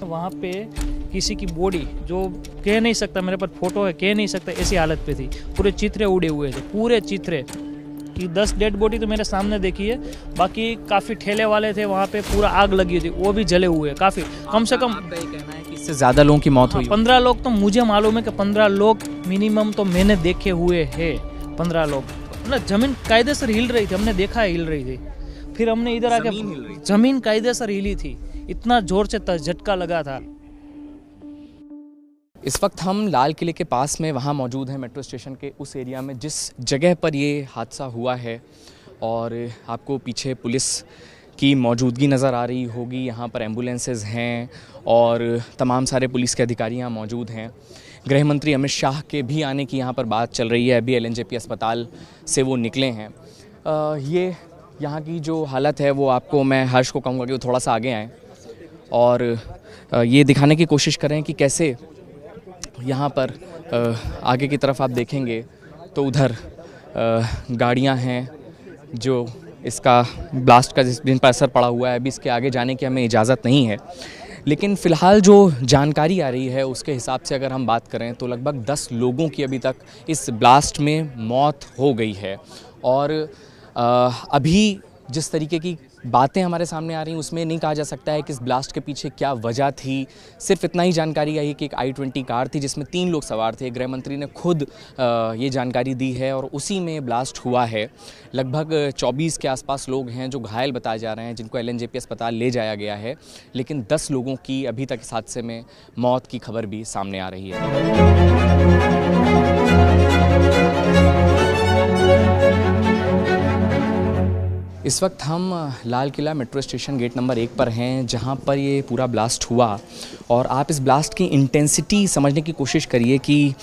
वहाँ पे किसी की बॉडी जो कह नहीं सकता, मेरे पास फोटो है, कह नहीं सकता ऐसी हालत पे थी। पूरे चित्रे उड़े हुए थे, पूरे चित्रे कि 10 डेड बॉडी तो मेरे सामने देखी है। बाकी काफ़ी ठेले वाले थे वहाँ पे, पूरा आग लगी थी, वो भी जले हुए काफ़ी। कम से कम आपका ये कहना है कि इससे ज़्यादा लोगों की मौत हुई? 15 लोग तो मुझे मालूम है कि 15 लोग मिनिमम तो मैंने देखे हुए हैं। 15 लोग मतलब जमीन कायदे से हिल रही थी, हमने देखा है हिल रही थी। फिर हमने इधर आके जमीन कायदे से हिली थी, इतना जोर से झटका लगा था। इस वक्त हम लाल किले के पास में वहाँ मौजूद हैं, मेट्रो स्टेशन के उस एरिया में जिस जगह पर ये हादसा हुआ है। और आपको पीछे पुलिस की मौजूदगी नज़र आ रही होगी। यहाँ पर एम्बुलेंसेस हैं और तमाम सारे पुलिस के अधिकारी यहाँ मौजूद हैं। गृह मंत्री अमित शाह के भी आने की यहाँ पर बात चल रही है। अभी LNJP अस्पताल से वो निकले हैं। ये यहाँ की जो हालत है वो आपको मैं हर्ष को कहूँगा कि वो थोड़ा सा आगे आएँ और ये दिखाने की कोशिश करें कि कैसे यहाँ पर आगे की तरफ आप देखेंगे तो उधर गाड़ियाँ हैं जो इसका ब्लास्ट का जिन पर असर पड़ा हुआ है। अभी इसके आगे जाने की हमें इजाज़त नहीं है, लेकिन फ़िलहाल जो जानकारी आ रही है उसके हिसाब से अगर हम बात करें तो लगभग 10 लोगों की अभी तक इस ब्लास्ट में मौत हो गई है। और अभी जिस तरीके की बातें हमारे सामने आ रही हैं उसमें नहीं कहा जा सकता है कि इस ब्लास्ट के पीछे क्या वजह थी। सिर्फ इतना ही जानकारी आई कि एक I-20 कार थी जिसमें 3 लोग सवार थे। गृह मंत्री ने खुद ये जानकारी दी है और उसी में ब्लास्ट हुआ है। लगभग 24 के आसपास लोग हैं जो घायल बताए जा रहे हैं, जिनको LNJP अस्पताल ले जाया गया है। लेकिन 10 लोगों की अभी तक इस हादसे में मौत की खबर भी सामने आ रही है। इस वक्त हम Lal Qila metro station gate number 1 पर हैं, जहां पर ये पूरा ब्लास्ट हुआ। और आप इस ब्लास्ट की इंटेंसिटी समझने की कोशिश करिए कि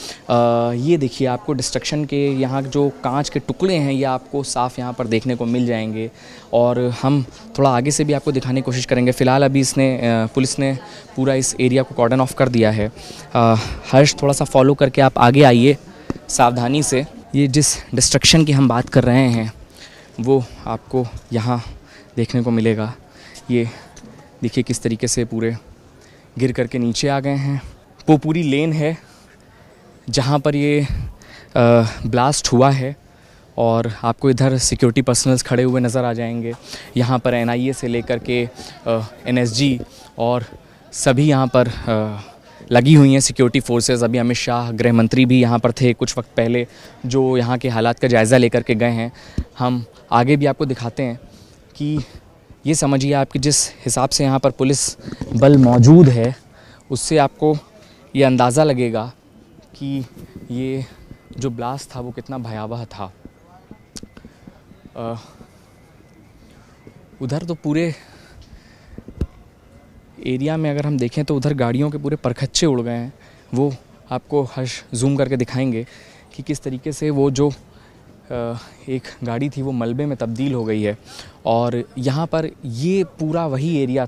ये देखिए, आपको डिस्ट्रक्शन के यहाँ जो कांच के टुकड़े हैं ये आपको साफ़ यहाँ पर देखने को मिल जाएंगे। और हम थोड़ा आगे से भी आपको दिखाने की कोशिश करेंगे। फ़िलहाल अभी पुलिस ने पूरा इस एरिया को कॉर्डन ऑफ कर दिया है। हर्ष, थोड़ा सा फॉलो करके आप आगे आइए सावधानी से। ये जिस डिस्ट्रक्शन की हम बात कर रहे हैं वो आपको यहाँ देखने को मिलेगा। ये देखिए किस तरीके से पूरे गिर करके नीचे आ गए हैं। वो पूरी लेन है जहाँ पर ये ब्लास्ट हुआ है। और आपको इधर सिक्योरिटी पर्सनल्स खड़े हुए नज़र आ जाएंगे। यहाँ पर NIA से लेकर के NSG और सभी यहाँ पर लगी हुई हैं सिक्योरिटी फोर्सेस। अभी अमित शाह गृह मंत्री भी यहाँ पर थे कुछ वक्त पहले, जो यहाँ के हालात का जायज़ा लेकर के गए हैं। हम आगे भी आपको दिखाते हैं कि ये समझिए आप कि जिस हिसाब से यहाँ पर पुलिस बल मौजूद है उससे आपको ये अंदाज़ा लगेगा कि ये जो ब्लास्ट था वो कितना भयावह था। उधर तो पूरे एरिया में अगर हम देखें तो उधर गाड़ियों के पूरे परखच्चे उड़ गए हैं। वो आपको हर्ष जूम करके दिखाएंगे कि किस तरीके से वो जो एक गाड़ी थी वो मलबे में तब्दील हो गई है। और यहाँ पर ये पूरा वही एरिया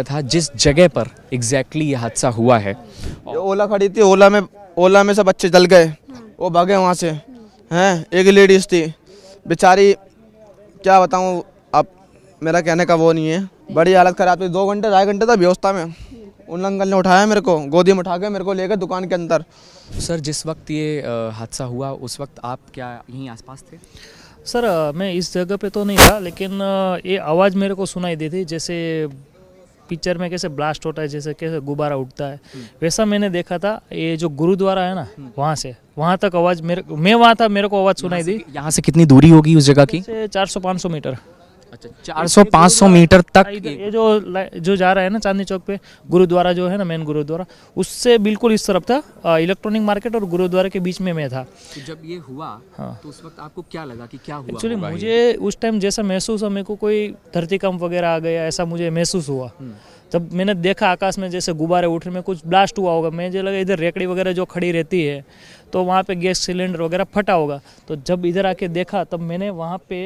था जिस जगह पर एग्जैक्टली ये हादसा हुआ है। ओला खड़ी थी, ओला में सब बच्चे जल गए, वो भागे वहाँ से हैं। एक लेडीज़ थी बेचारी, क्या बताऊँ, अब मेरा कहने का वो नहीं है। बड़ी हालत खराब थी, 2 घंटे 2.5 घंटे था बेहोश में। उन अंकल ने उठाया मेरे को, गोदी में उठा के मेरे को ले गए दुकान के अंदर। सर, जिस वक्त ये हादसा हुआ उस वक्त आप क्या यहीं आसपास थे? सर, मैं इस जगह पे तो नहीं था, लेकिन ये आवाज़ मेरे को सुनाई दी थी। जैसे पिक्चर में कैसे ब्लास्ट होता है, जैसे कैसे गुब्बारा उठता है, वैसा मैंने देखा था। ये जो गुरुद्वारा है ना, वहाँ तक आवाज़ मैं वहाँ था, मेरे को आवाज़ सुनाई दी। यहाँ से कितनी दूरी होगी उस जगह की? 400-500 मीटर। अच्छा, 400-500 मीटर तक इधर ये जो जा रहा है ना चांदनी चौक पे, गुरुद्वारा जो है ना मेन गुरुद्वारा, उससे बिल्कुल इस तरफ था। इलेक्ट्रॉनिक मार्केट और गुरुद्वारा के बीच में मैं था। तो जब ये हुआ हाँ। तो उस वक्त आपको क्या लगा कि क्या हुआ एक्चुअली होगा ये? मुझे उस टाइम जैसा महसूस हुआ, मेरे को कोई धरतीकंप वगैरह आ गया ऐसा मुझे महसूस हुआ। जब मैंने देखा आकाश में जैसे गुब्बारे उठ रहे में, कुछ ब्लास्ट हुआ होगा, मुझे लगा इधर रेकड़ी वगैरह जो खड़ी रहती है तो वहाँ पे गैस सिलेंडर वगैरह फटा होगा। तो जब इधर आके देखा तब मैंने वहाँ पे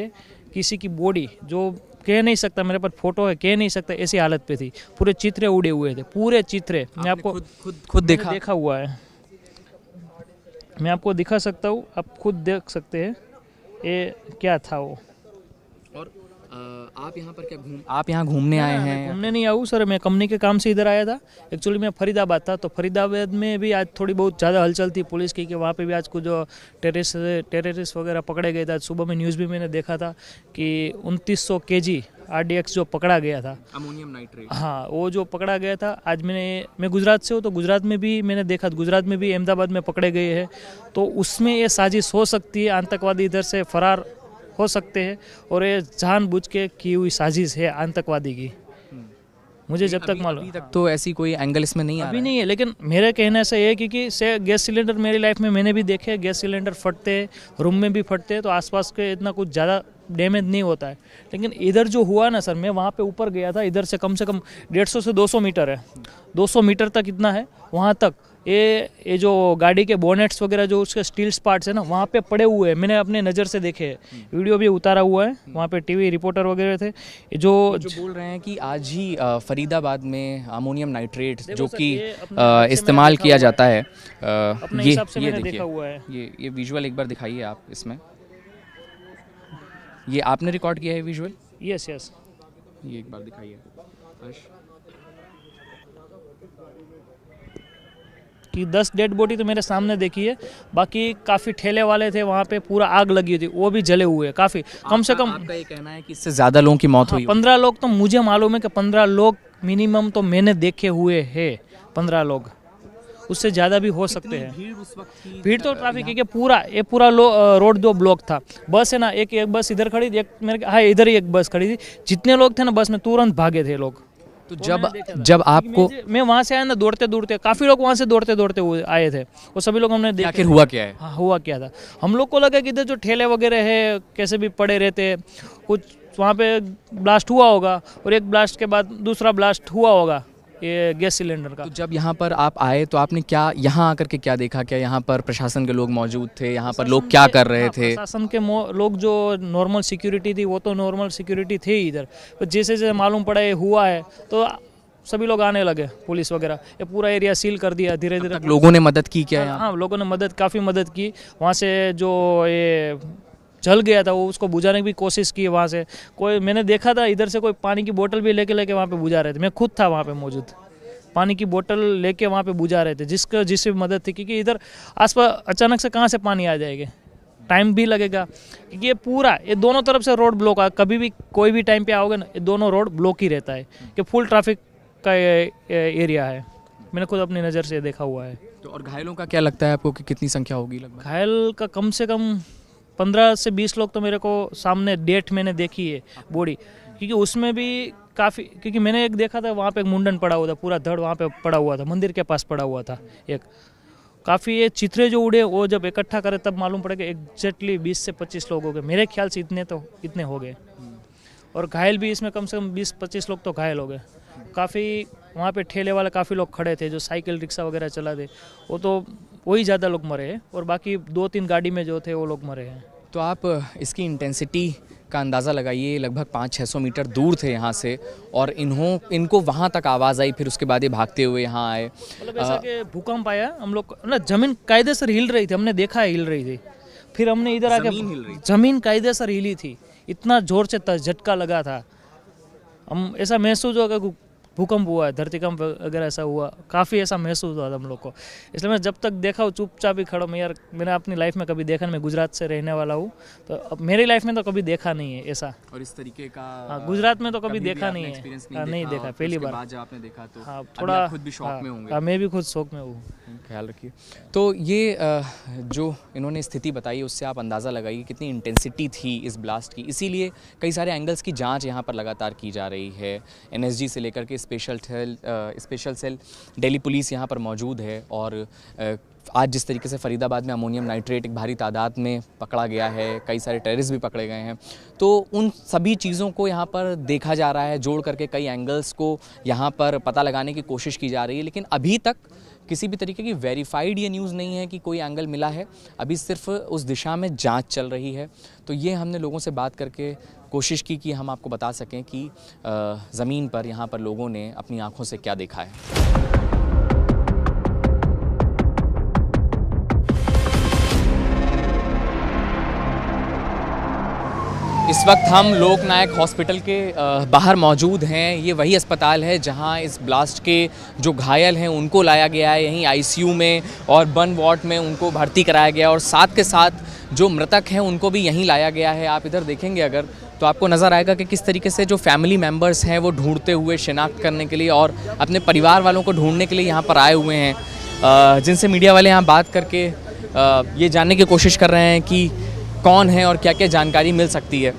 किसी की बॉडी, जो कह नहीं सकता, मेरे पास फोटो है, कह नहीं सकता ऐसी हालत पे थी। पूरे चित्रे उड़े हुए थे, पूरे चित्रे। मैं आपको खुद देखा हुआ है, मैं आपको दिखा सकता हूँ, आप खुद देख सकते हैं ये क्या था वो। और आप यहाँ पर आप यहाँ घूमने आए हैं? घूमने नहीं आऊँ सर, मैं कंपनी के काम से इधर आया था। एक्चुअली मैं फरीदाबाद था, तो फरीदाबाद में भी आज थोड़ी बहुत ज़्यादा हलचल थी पुलिस की, कि वहाँ पे भी आज कुछ जो टेररिस्ट वगैरह पकड़े गए थे। आज सुबह में न्यूज़ भी मैंने देखा था कि 2900 kg RDX जो पकड़ा गया था, अमोनियम नाइट्रेट। हाँ, वो जो पकड़ा गया था। आज मैं गुजरात से हूँ, तो गुजरात में भी मैंने देखा, गुजरात में भी अहमदाबाद में पकड़े गए हैं। तो उसमें ये साजिश हो सकती है, आतंकवादी इधर से फरार हो सकते हैं, और ये जानबूझ के की हुई साजिश है आतंकवादी की, मुझे जब तक मालूम। अभी तक तो ऐसी कोई एंगल इसमें नहीं आ रहा अभी नहीं है, लेकिन मेरे कहने से ये क्योंकि गैस सिलेंडर मेरी लाइफ में मैंने भी देखे, गैस सिलेंडर फटते, रूम में भी फटते हैं, तो आसपास के इतना कुछ ज़्यादा डैमेज नहीं होता है। लेकिन इधर जो हुआ ना सर, मैं वहाँ पे ऊपर गया था, इधर से कम 150 से 200 मीटर है, 200 मीटर तक इतना है। वहाँ तक ये जो गाड़ी के बोनेट्स वगैरह जो उसके स्टील पार्ट्स है ना, वहाँ पे पड़े हुए हैं, मैंने अपने नज़र से देखे हैं, वीडियो भी उतारा हुआ है। वहाँ पे टीवी रिपोर्टर वगैरह थे जो बोल रहे हैं कि आज ही फरीदाबाद में अमोनियम नाइट्रेट जो सर, कि ये अपने हिसाब से इस्तेमाल मैंने किया देखा जाता है, अपने हिसाब से मैंने देखा हुआ है। ये विजुअल एक बार दिखाइए आप इसमें। ये आपने रिकॉर्ड किया है विजुअल? यस यस, ये एक बार दिखाइए कि 10 डेड बॉडी तो मेरे सामने देखी है। बाकी काफ़ी ठेले वाले थे वहाँ पे, पूरा आग लगी हुई थी, वो भी जले हुए काफ़ी, कम से कम। आपका ये कहना है कि इससे ज़्यादा लोगों की मौत हुई? 15 लोग तो मुझे मालूम है कि 15 लोग मिनिमम तो मैंने देखे हुए हैं, 15 लोग, उससे ज़्यादा भी हो सकते हैं। भीड़ तो ट्रैफिक है कि ये पूरा रोड जो ब्लॉक था। बस है ना, एक बस इधर खड़ी थी, एक मेरे, हाँ इधर ही एक बस खड़ी थी। जितने लोग थे ना बस में, तुरंत भागे थे लोग। तो जब आपको, मैं वहाँ से आया ना दौड़ते, काफ़ी लोग वहाँ से दौड़ते हुए आए थे, वो सभी लोग हमने देखे। आखिर हुआ क्या है? हाँ, हुआ क्या था, हम लोग को लगा कि इधर जो ठेले वगैरह है कैसे भी पड़े रहते, कुछ वहाँ पे ब्लास्ट हुआ होगा, और एक ब्लास्ट के बाद दूसरा ब्लास्ट हुआ होगा ये गैस सिलेंडर का। तो जब यहाँ पर आप आए तो आपने क्या यहाँ आकर के क्या देखा? क्या यहाँ पर प्रशासन के लोग मौजूद थे? यहाँ पर लोग क्या कर रहे थे? प्रशासन के लोग जो नॉर्मल सिक्योरिटी थी, वो तो नॉर्मल सिक्योरिटी थे ही इधर। तो जैसे जैसे मालूम पड़ा ये हुआ है तो सभी लोग आने लगे, पुलिस वगैरह, ये पूरा एरिया सील कर दिया धीरे धीरे। लोगों ने मदद की क्या? हाँ, लोगों ने काफ़ी मदद की। वहाँ से जो ये जल गया था वो उसको बुझाने की भी कोशिश की। वहाँ से मैंने देखा था इधर से कोई पानी की बोतल भी लेके वहाँ पे बुझा रहे थे, मैं खुद था वहाँ पे मौजूद, पानी की बोतल लेके वहाँ पे बुझा रहे थे, जिससे मदद थी, क्योंकि इधर आसपास अचानक से कहाँ से पानी आ जाएगा, टाइम भी लगेगा, क्योंकि ये दोनों तरफ से रोड ब्लॉक है। कभी भी कोई भी टाइम पे आओगे ना, ये दोनों रोड ब्लॉक ही रहता है, कि फुल ट्रैफिक का एरिया है, मैंने खुद अपनी नज़र से देखा हुआ है। तो और घायलों का क्या लगता है आपको कि कितनी संख्या होगी लगभग? घायल का कम से कम 15 से 20 लोग तो मेरे को सामने डेट मैंने देखी है बॉडी, क्योंकि उसमें भी काफ़ी, क्योंकि मैंने एक देखा था वहाँ पे एक मुंडन पड़ा हुआ था, पूरा धड़ वहाँ पे पड़ा हुआ था, मंदिर के पास पड़ा हुआ था एक। काफ़ी ये चित्रे जो उड़े वो जब इकट्ठा करे तब मालूम पड़ेगा एग्जैक्टली 20 से 25 लोग हो गए, मेरे ख्याल से इतने हो गए। और घायल भी इसमें कम से कम 20-25 लोग तो घायल हो गए। काफ़ी वहाँ पे ठेले वाले काफ़ी लोग खड़े थे, जो साइकिल रिक्शा वगैरह चलाते, वो तो वही ज़्यादा लोग मरे हैं, और बाकी 2-3 गाड़ी में जो थे वो लोग मरे हैं। तो आप इसकी इंटेंसिटी का अंदाज़ा लगाइए, लगभग 500-600 मीटर दूर थे यहाँ से, और इनको वहाँ तक आवाज़ आई, फिर उसके बाद ये भागते हुए यहाँ आए। मतलब ऐसा कि भूकंप आया, हम लोग ना जमीन कायदे से हिल रही थी, हमने देखा है हिल रही थी, फिर हमने इधर आके जमीन कायदे से हिली थी, इतना जोर से झटका लगा था, हम ऐसा महसूस होगा कि भूकंप हुआ है, धरतीकंप वगैरह ऐसा हुआ, काफ़ी ऐसा महसूस हुआ था हम लोग को। इसलिए मैं जब तक देखा हूँ चुपचाप ही खड़ा हूँ। मैं यार मैंने अपनी लाइफ में कभी देखा नहीं, मैं गुजरात से रहने वाला हूँ, तो अब मेरी लाइफ में तो कभी देखा नहीं है ऐसा। और इस तरीके का हाँ, गुजरात में तो कभी भी देखा आपने नहीं है। एक्सपीरियंस हाँ, नहीं देखा, देखा, और पहली उसके बार। बाद जब आपने देखा तो हाँ, अभी थोड़ा आप खुद भी शॉक हाँ, में होंगे। हाँ, मैं भी खुद शौक में हूँ। ख्याल रखिए। तो ये जो इन्होंने स्थिति बताई उससे आप अंदाज़ा लगाइए कितनी इंटेंसिटी थी इस ब्लास्ट की। इसीलिए कई सारे एंगल्स की जांच यहाँ पर लगातार की जा रही है। एनएसजी से लेकर के स्पेशल सेल दिल्ली पुलिस यहाँ पर मौजूद है। और आज जिस तरीके से फरीदाबाद में अमोनियम नाइट्रेट एक भारी तादाद में पकड़ा गया है, कई सारे टेररिस्ट भी पकड़े गए हैं, तो उन सभी चीज़ों को यहाँ पर देखा जा रहा है, जोड़ करके कई एंगल्स को यहाँ पर पता लगाने की कोशिश की जा रही है। लेकिन अभी तक किसी भी तरीके की वेरीफाइड ये न्यूज़ नहीं है कि कोई एंगल मिला है। अभी सिर्फ उस दिशा में जांच चल रही है। तो ये हमने लोगों से बात करके कोशिश की कि हम आपको बता सकें कि ज़मीन पर यहाँ पर लोगों ने अपनी आंखों से क्या देखा है। इस वक्त हम लोकनायक हॉस्पिटल के बाहर मौजूद हैं। ये वही अस्पताल है जहां इस ब्लास्ट के जो घायल हैं उनको लाया गया है, यहीं आईसीयू में और बर्न वार्ड में उनको भर्ती कराया गया, और साथ के साथ जो मृतक हैं उनको भी यहीं लाया गया है। आप इधर देखेंगे अगर तो आपको नज़र आएगा कि किस तरीके से जो फैमिली मेम्बर्स हैं वो ढूंढते हुए शिनाख्त करने के लिए और अपने परिवार वालों को ढूंढने के लिए यहाँ पर आए हुए हैं, जिनसे मीडिया वाले यहाँ बात करके ये जानने की कोशिश कर रहे हैं कि कौन है और क्या क्या जानकारी मिल सकती है।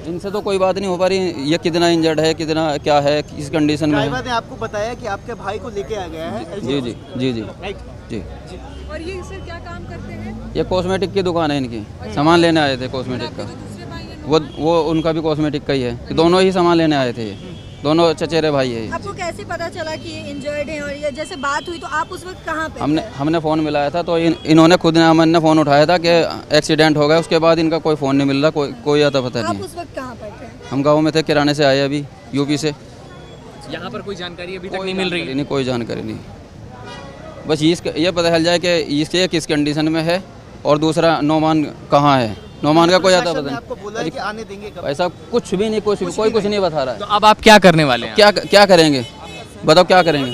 इनसे तो कोई बात नहीं हो पा रही, ये कितना इंजर्ड है, कितना क्या है, किस कंडीशन में है। ड्राइवर ने आपको बताया कि आपके भाई को लेके आ गया है। जी जी जी जी राइट जी। और ये सर क्या काम करते हैं? ये कॉस्मेटिक की दुकान है इनकी, सामान लेने आए थे कॉस्मेटिक का। दूसरे भाई हैं? वो उनका भी कॉस्मेटिक का ही है, दोनों ही सामान लेने आए थे, ये दोनों चचेरे भाई है। आपको कैसे पता चला कि ये इंजर्ड है, और ये जैसे बात हुई तो आप उस वक्त कहाँ पे थे? हमने फ़ोन मिलाया था, तो इन्होंने खुद ने हमने फ़ोन उठाया था कि एक्सीडेंट हो गया। उसके बाद इनका कोई फ़ोन नहीं मिल रहा, कोई आता पता आप नहीं। उस वक्त कहाँ पर थे? हम गाँव में थे, किराने से आए अभी यूपी से। यहाँ पर कोई जानकारी अभी तक नहीं मिल रही? नहीं, कोई जानकारी नहीं। बस ये पता चल जाए कि इसके किस कंडीशन में है, और दूसरा नौमान कहाँ है। नौमान का कोई आता पता नहीं। आपको बोला है कि आने देंगे कब? ऐसा कुछ भी नहीं, कोई कुछ नहीं बता रहा है। तो अब आप क्या करने वाले हैं? क्या करेंगे, बताओ क्या करेंगे।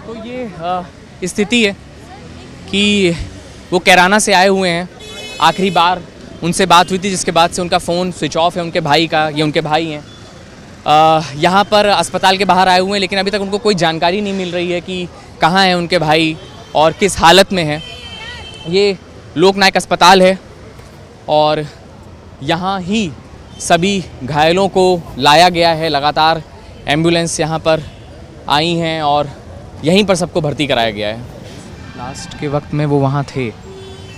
तो ये स्थिति है कि वो कैराना से आए हुए हैं। आखिरी बार उनसे बात हुई थी जिसके बाद से उनका फ़ोन स्विच ऑफ है। उनके भाई का, ये उनके भाई हैं, यहाँ पर अस्पताल के बाहर आए हुए हैं, लेकिन अभी तक उनको कोई जानकारी नहीं मिल रही है कि कहाँ हैं उनके भाई और किस हालत में हैं। ये लोकनायक अस्पताल है और यहाँ ही सभी घायलों को लाया गया है। लगातार एम्बुलेंस यहाँ पर आई हैं और यहीं पर सबको भर्ती कराया गया है। लास्ट के वक्त में वो वहाँ थे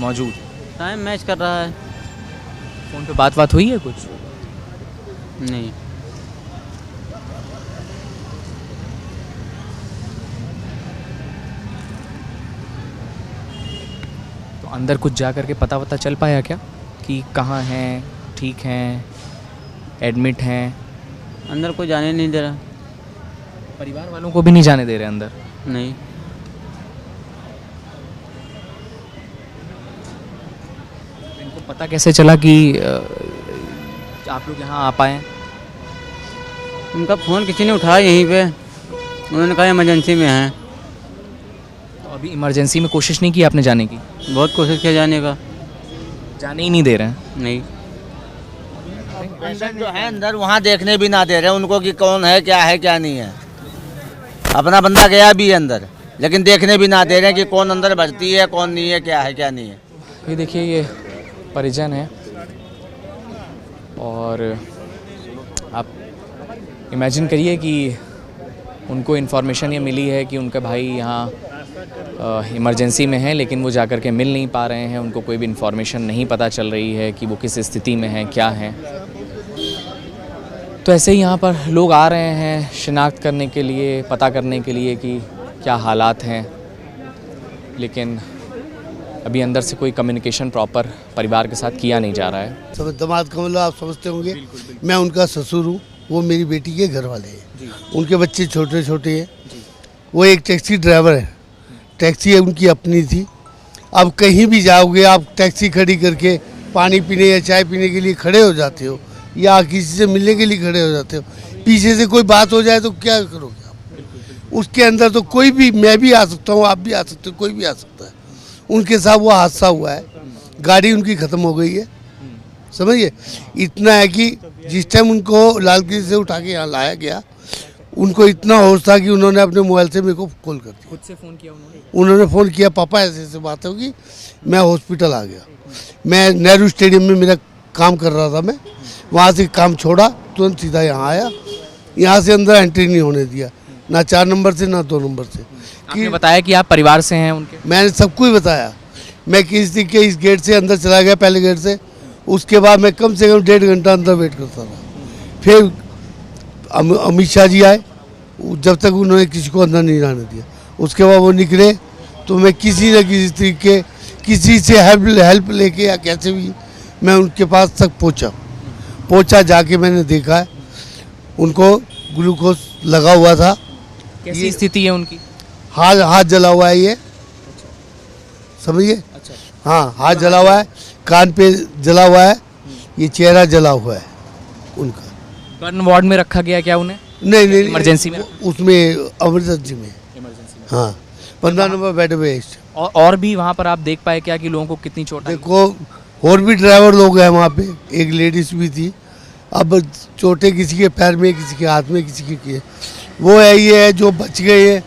मौजूद। टाइम मैच कर रहा है। फ़ोन पे बात हुई है कुछ? नहीं। तो अंदर कुछ जा कर के पता चल पाया क्या कि कहाँ हैं, ठीक हैं, एडमिट हैं? अंदर कोई जाने नहीं दे रहा। परिवार वालों को भी नहीं जाने दे रहे अंदर? नहीं। इनको पता कैसे चला कि आप लोग यहाँ आ पाए? उनका फ़ोन किसी ने उठाया यहीं पे, उन्होंने कहा इमरजेंसी में हैं। तो अभी इमरजेंसी में कोशिश नहीं की आपने जाने की? बहुत कोशिश किया जाने का, जाने ही नहीं दे रहे हैं। नहीं। पेशेंट जो है अंदर वहाँ देखने भी ना दे रहे उनको कि कौन है, क्या है, क्या नहीं है। अपना बंदा गया भी है अंदर, लेकिन देखने भी ना दे रहे कि कौन अंदर भर्ती है, कौन नहीं है, क्या है, क्या नहीं है। ये देखिए, ये परिजन है और आप इमेजिन करिए कि उनको इन्फॉर्मेशन ये मिली है कि उनका भाई यहाँ इमरजेंसी में है, लेकिन वो जाकर के मिल नहीं पा रहे हैं। उनको कोई भी इन्फॉर्मेशन नहीं पता चल रही है कि वो किस स्थिति में हैं, क्या हैं। तो ऐसे ही यहाँ पर लोग आ रहे हैं शिनाख्त करने के लिए, पता करने के लिए कि क्या हालात हैं, लेकिन अभी अंदर से कोई कम्युनिकेशन प्रॉपर परिवार के साथ किया नहीं जा रहा है। सब दामाद का मतलब आप समझते होंगे। मैं उनका ससुर हूँ, वो मेरी बेटी के घर वाले हैं। उनके बच्चे छोटे छोटे हैं। वो एक टैक्सी ड्राइवर है, टैक्सी उनकी अपनी थी। अब कहीं भी जाओगे आप टैक्सी खड़ी करके पानी पीने या चाय पीने के लिए खड़े हो जाते हो, या किसी से मिलने के लिए खड़े हो जाते हो, पीछे से कोई बात हो जाए तो क्या करोगे आप? उसके अंदर तो कोई भी, मैं भी आ सकता हूँ, आप भी आ सकते हो, कोई भी आ सकता है। उनके साथ वो हादसा हुआ है, गाड़ी उनकी ख़त्म हो गई है, समझिए। इतना है कि जिस टाइम उनको लाल किले से उठा के यहाँ लाया गया, उनको इतना होश था कि उन्होंने अपने मोबाइल से मेरे को कॉल कर दिया। खुद से फ़ोन किया उन्होंने फ़ोन किया, पापा ऐसे ऐसे बात होगी, मैं हॉस्पिटल आ गया। मैं नेहरू स्टेडियम में मेरा काम कर रहा था, मैं वहाँ से काम छोड़ा, तुरंत सीधा यहाँ आया। यहाँ से अंदर एंट्री नहीं होने दिया, ना 4 नंबर से ना 2 नंबर से। आपने बताया कि आप परिवार से हैं उनके? मैंने सबको ही बताया। मैं किसी तरीके इस गेट से अंदर चला गया, पहले गेट से। उसके बाद मैं कम से कम 1.5 घंटा अंदर वेट करता था। फिर अमित शाह जी आए, जब तक उन्होंने किसी को अंदर नहीं जाने दिया। उसके बाद वो निकले तो मैं किसी न किसी तरीके किसी से हेल्प लेके या कैसे भी मैं उनके पास तक पहुंचा। जाके मैंने देखा है उनको ग्लूकोज लगा हुआ था। कैसी स्थिति है उनकी? हाथ जला हुआ है, ये समझिए। अच्छा। हाँ, हाथ जला हुआ है, कान पे जला हुआ है, ये चेहरा जला हुआ है उनका। बर्न वार्ड में रखा गया क्या उन्हें? नहीं, इमरजेंसी में? उसमें इमरजेंसी में। हाँ, 15 नंबर बेड पे। और भी वहाँ पर आप देख पाए क्या कि लोगों को कितनी चोट आई? देखो और भी ड्राइवर लोग हैं वहाँ पे, एक लेडीज भी थी। अब चोटें किसी के पैर में, किसी के हाथ में, किसी के वो है, ये है जो बच गए हैं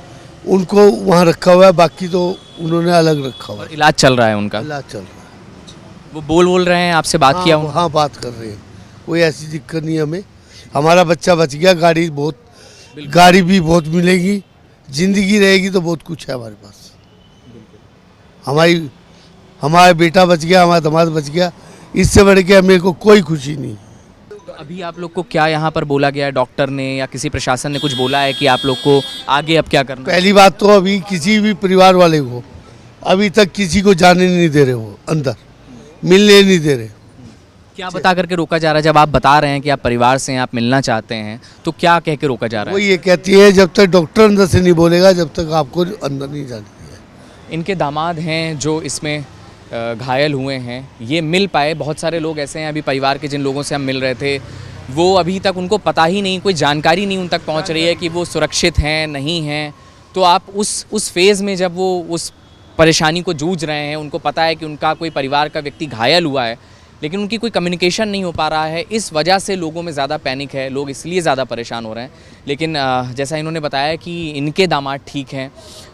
उनको वहाँ रखा हुआ है, बाकी तो उन्होंने अलग रखा हुआ है। इलाज चल रहा है उनका? इलाज चल रहा है। वो बोल रहे हैं, आपसे बात किया उन्होंने? हाँ, बात कर रहे हैं, कोई ऐसी दिक्कत नहीं हमें। हमारा बच्चा बच गया, गाड़ी भी बहुत मिलेगी, जिंदगी रहेगी तो बहुत कुछ है हमारे पास। हमारा बेटा बच गया, हमारा दामाद बच गया, इससे बढ़ के मेरे को कोई खुशी नहीं। तो अभी आप लोग को क्या यहाँ पर बोला गया है? डॉक्टर ने या किसी प्रशासन ने कुछ बोला है कि आप लोग को आगे अब क्या करना? पहली बात तो अभी किसी भी परिवार वाले को अभी तक किसी को जाने नहीं दे रहे, वो अंदर मिलने नहीं दे रहे। क्या बता करके रोका जा रहा है? जब आप बता रहे हैं कि आप परिवार से हैं, आप मिलना चाहते हैं, तो क्या कह के रोका जा रहा है? वो ये कहती है जब तक डॉक्टर अंदर से नहीं बोलेगा जब तक आपको अंदर नहीं जाने दिया। इनके दामाद हैं जो इसमें घायल हुए हैं, ये मिल पाए। बहुत सारे लोग ऐसे हैं अभी परिवार के, जिन लोगों से हम मिल रहे थे, वो अभी तक उनको पता ही नहीं, कोई जानकारी नहीं उन तक पहुंच रही है कि वो सुरक्षित हैं नहीं हैं। तो आप उस फेज़ में जब वो उस परेशानी को जूझ रहे हैं, उनको पता है कि उनका कोई परिवार का व्यक्ति घायल हुआ है, लेकिन उनकी कोई कम्युनिकेशन नहीं हो पा रहा है, इस वजह से लोगों में ज़्यादा पैनिक है, लोग इसलिए ज़्यादा परेशान हो रहे हैं। लेकिन जैसा इन्होंने बताया कि इनके दामाद ठीक हैं,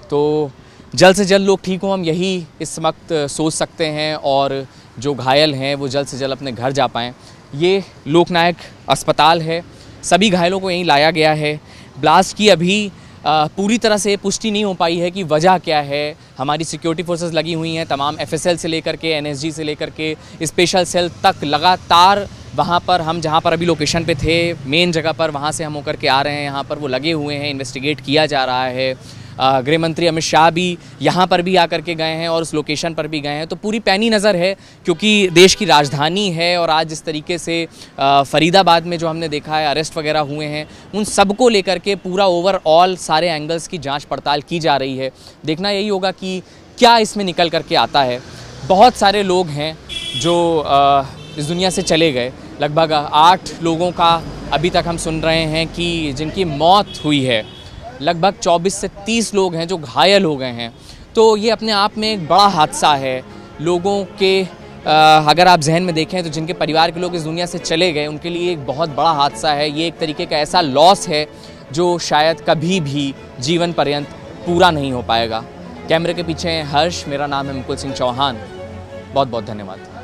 तो जल्द से जल्द लोग ठीक हों, हम यही इस वक्त सोच सकते हैं, और जो घायल हैं वो जल्द से जल्द अपने घर जा पाएँ। ये लोकनायक अस्पताल है, सभी घायलों को यहीं लाया गया है। ब्लास्ट की अभी पूरी तरह से पुष्टि नहीं हो पाई है कि वजह क्या है। हमारी सिक्योरिटी फोर्सेस लगी हुई हैं, तमाम FSL से लेकर के NSG से लेकर के स्पेशल सेल तक लगातार वहाँ पर, हम जहाँ पर अभी लोकेशन पे थे मेन जगह पर, वहाँ से हम होकर के आ रहे हैं, यहाँ पर वो लगे हुए हैं, इन्वेस्टिगेट किया जा रहा है। गृह मंत्री अमित शाह भी यहाँ पर भी आकर के गए हैं और उस लोकेशन पर भी गए हैं। तो पूरी पैनी नज़र है, क्योंकि देश की राजधानी है, और आज जिस तरीके से फरीदाबाद में जो हमने देखा है अरेस्ट वगैरह हुए हैं, उन सबको लेकर के पूरा ओवरऑल सारे एंगल्स की जांच पड़ताल की जा रही है। देखना यही होगा कि क्या इसमें निकल करके आता है। बहुत सारे लोग हैं जो इस दुनिया से चले गए, लगभग 8 लोगों का अभी तक हम सुन रहे हैं कि जिनकी मौत हुई है, लगभग 24 से 30 लोग हैं जो घायल हो गए हैं। तो ये अपने आप में एक बड़ा हादसा है लोगों के। अगर आप जहन में देखें तो जिनके परिवार के लोग इस दुनिया से चले गए, उनके लिए एक बहुत बड़ा हादसा है। ये एक तरीके का ऐसा लॉस है जो शायद कभी भी जीवन पर्यंत पूरा नहीं हो पाएगा। कैमरे के पीछे हर्ष, मेरा नाम है मुकुल सिंह चौहान। बहुत बहुत धन्यवाद।